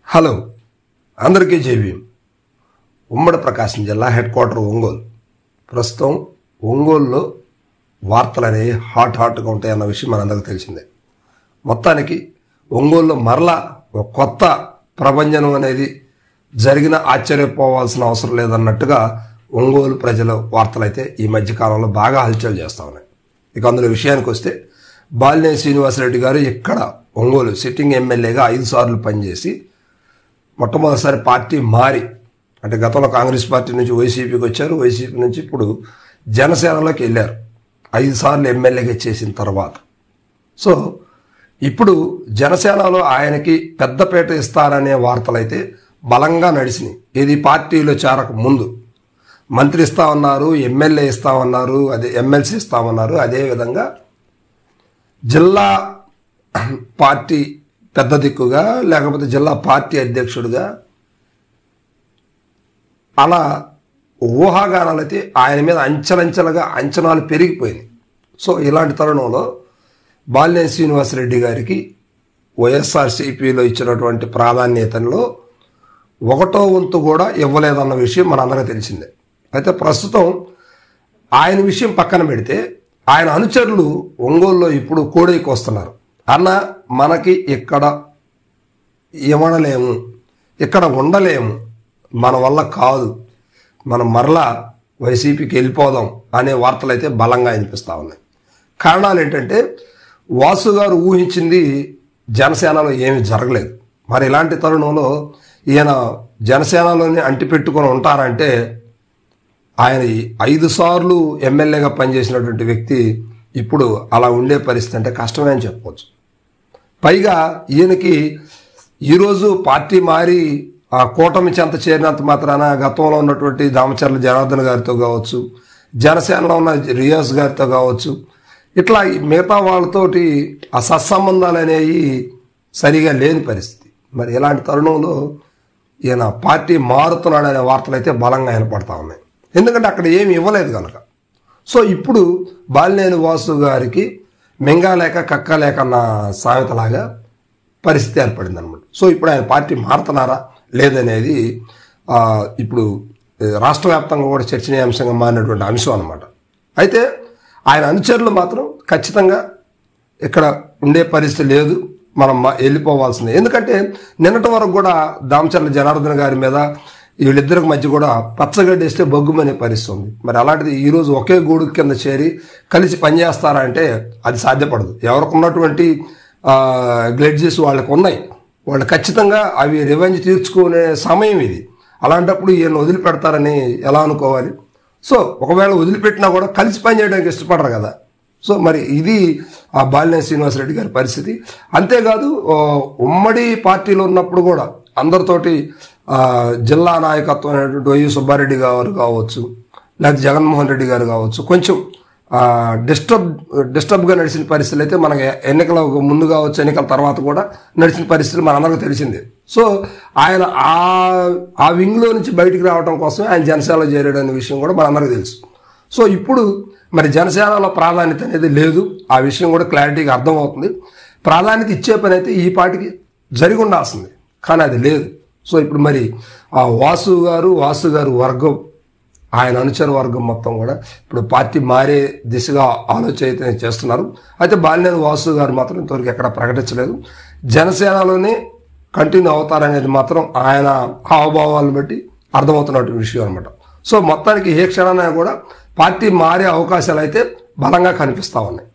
Hello అందరికీ జైభీం. ఉమ్మడి ప్రకాశం జిల్లా హెడ్ క్వార్టర్ ఒంగోలు. ప్రస్తుతం ఒంగోలులో వార్తలు అనేవి హాట్గా ఉంటాయన్న విషయం మనందరికీ తెలిసిందే. మొత్తానికి ఒంగోలులో మరలా ఒక కొత్త ప్రభంజనం అనేది జరిగిన ఆశ్చర్యపోవాల్సిన అవసరం లేదన్నట్టుగా ఒంగోలు ప్రజల వార్తలు అయితే ఈ మధ్యకాలంలో బాగా హల్చల్ చేస్తూ ఉన్నాయి. ఇక అందులో విషయానికి వస్తే బాలినేని శ్రీనివాసరెడ్డి గారు ఇక్కడ ఒంగోలు సిట్టింగ్ ఎమ్మెల్యేగా 5 సార్లు పనిచేసి మొట్టమొదటిసారి పార్టీ మారి, అంటే గతంలో కాంగ్రెస్ పార్టీ నుంచి వైసీపీకి వచ్చారు, వైసీపీ నుంచి ఇప్పుడు జనసేనలోకి వెళ్ళారు 5 సార్లు ఎమ్మెల్యేగా చేసిన తర్వాత. సో ఇప్పుడు జనసేనలో ఆయనకి పెద్దపేట ఇస్తారనే వార్తలు అయితే బలంగా నడిచినాయి. ఇది పార్టీలో చేరక ముందు మంత్రి ఇస్తామన్నారు, ఎమ్మెల్యే ఇస్తామన్నారు, అదే ఎమ్మెల్సీ ఇస్తామన్నారు. అదేవిధంగా జిల్లా పార్టీ పెద్ద దిక్కుగా, లేకపోతే జిల్లా పార్టీ అధ్యక్షుడిగా, అలా ఊహాగానాలు అయితే ఆయన మీద అంచెలంచెలుగా అంచనాలు పెరిగిపోయినాయి. సో ఇలాంటి తరుణంలో బాలినేని శ్రీనివాసరెడ్డి గారికి వైఎస్ఆర్సీపీలో ఇచ్చినటువంటి ప్రాధాన్యతలో 1వ వంతు కూడా ఇవ్వలేదన్న విషయం మనందరికీ తెలిసిందే. అయితే ప్రస్తుతం ఆయన విషయం పక్కన పెడితే ఆయన అనుచరులు ఒంగోలులో ఇప్పుడు కోడైకి వస్తున్నారు. అన్న మనకి ఇక్కడ ఇవ్వడలేము, ఇక్కడ ఉండలేము, మన వల్ల కాదు, మనం మరలా వైసీపీకి వెళ్ళిపోదాం అనే వార్తలు అయితే బలంగా వినిపిస్తూ ఉన్నాయి. కారణాలు ఏంటంటే వాసు గారు ఊహించింది జనసేనలో ఏమీ జరగలేదు. మరి ఇలాంటి తరుణంలో ఈయన జనసేనలోనే అంటిపెట్టుకొని ఉంటారంటే ఆయన 5 సార్లు ఎమ్మెల్యేగా పనిచేసినటువంటి వ్యక్తి ఇప్పుడు అలా ఉండే పరిస్థితి అంటే కష్టమే అని చెప్పవచ్చు. పైగా ఈయనకి ఈరోజు పార్టీ మారి ఆ కూటమి చెంత చేరినంత మాత్రాన గతంలో ఉన్నటువంటి దామచర్ల జనార్దన్ గారితో కావచ్చు, జనసేనలో ఉన్న రియాజ్ గారితో కావచ్చు, ఇట్లా మిగతా వాళ్ళతోటి ఆ సత్సంబంధాలు అనేవి సరిగా లేని పరిస్థితి. మరి ఇలాంటి తరుణంలో ఈయన పార్టీ మారుతున్నాడనే వార్తలు అయితే బలంగా వినపడతా ఉన్నాయి. ఎందుకంటే అక్కడ ఏమి ఇవ్వలేదు కనుక. సో ఇప్పుడు బాలినేని వాసు గారికి మింగాలేక కక్కలేక అన్న సామెతలాగా పరిస్థితి ఏర్పడింది అనమాట. సో ఇప్పుడు ఆయన పార్టీ మారుతున్నారా లేదనేది ఇప్పుడు రాష్ట్ర వ్యాప్తంగా కూడా చర్చనీయాంశంగా మారినటువంటి అంశం అనమాట. అయితే ఆయన అనుచరులు మాత్రం ఖచ్చితంగా ఇక్కడ ఉండే పరిస్థితి లేదు, మనం వెళ్ళిపోవాల్సిందే. ఎందుకంటే నిన్నటి వరకు కూడా దామచర్ల జనార్దన్ గారి మీద వీళ్ళిద్దరికి మధ్య కూడా పచ్చగడ్డి వేస్తే బొగ్గుమనే పరిస్థితి ఉంది. మరి అలాంటిది ఈరోజు ఒకే గూడు కింద చేరి కలిసి పనిచేస్తారా అంటే అది సాధ్యపడదు. ఎవరికి ఉన్నటువంటి గ్లెడ్జెస్ వాళ్ళకు ఉన్నాయి, వాళ్ళు ఖచ్చితంగా అవి రివెంజ్ తీర్చుకునే సమయం ఇది. అలాంటప్పుడు ఈయన వదిలిపెడతారని ఎలా అనుకోవాలి? సో ఒకవేళ వదిలిపెట్టినా కూడా కలిసి పనిచేయడానికి ఇష్టపడరు కదా. సో మరి ఇది ఆ బాలినేని శ్రీనివాసరెడ్డి గారి పరిస్థితి. అంతేకాదు ఉమ్మడి పార్టీలో ఉన్నప్పుడు కూడా అందరితోటి జిల్లా నాయకత్వం అనేటువంటి వైవి సుబ్బారెడ్డి గారు కావచ్చు, లేకపోతే జగన్మోహన్ రెడ్డి గారు కావచ్చు, కొంచెం డిస్టర్బ్గా నడిచిన పరిస్థితులు అయితే మనకి ఎన్నికల ముందు కావచ్చు, ఎన్నికల తర్వాత కూడా నడిచిన పరిస్థితులు మనందరికీ తెలిసిందే. సో ఆయన ఆ వింగ్లో నుంచి బయటికి రావడం కోసమే ఆయన జనసేనలో చేరాడనే విషయం కూడా మనందరికీ తెలుసు. సో ఇప్పుడు మరి జనసేనలో ప్రాధాన్యత అనేది లేదు, ఆ విషయం కూడా క్లారిటీగా అర్థమవుతుంది. ప్రాధాన్యత ఇచ్చే పని అయితే ఈ పార్టీకి జరిగి ఉండాల్సింది, కానీ అది లేదు. సో ఇప్పుడు మరి ఆ వాసు గారు వర్గం, ఆయన అనుచర వర్గం మొత్తం కూడా ఇప్పుడు పార్టీ మారే దిశగా ఆలోచన చేస్తున్నారు. అయితే బాలినేని వాసు గారు మాత్రం ఇంతవరకు ఎక్కడ ప్రకటించలేదు. జనసేనలోనే కంటిన్యూ అవుతారనేది మాత్రం ఆయన హావభావాలను బట్టి అర్థమవుతున్నటువంటి విషయం అనమాట. సో మొత్తానికి ఏ క్షణాన్ని కూడా పార్టీ మారే అవకాశాలు అయితే బలంగా కనిపిస్తూ ఉన్నాయి.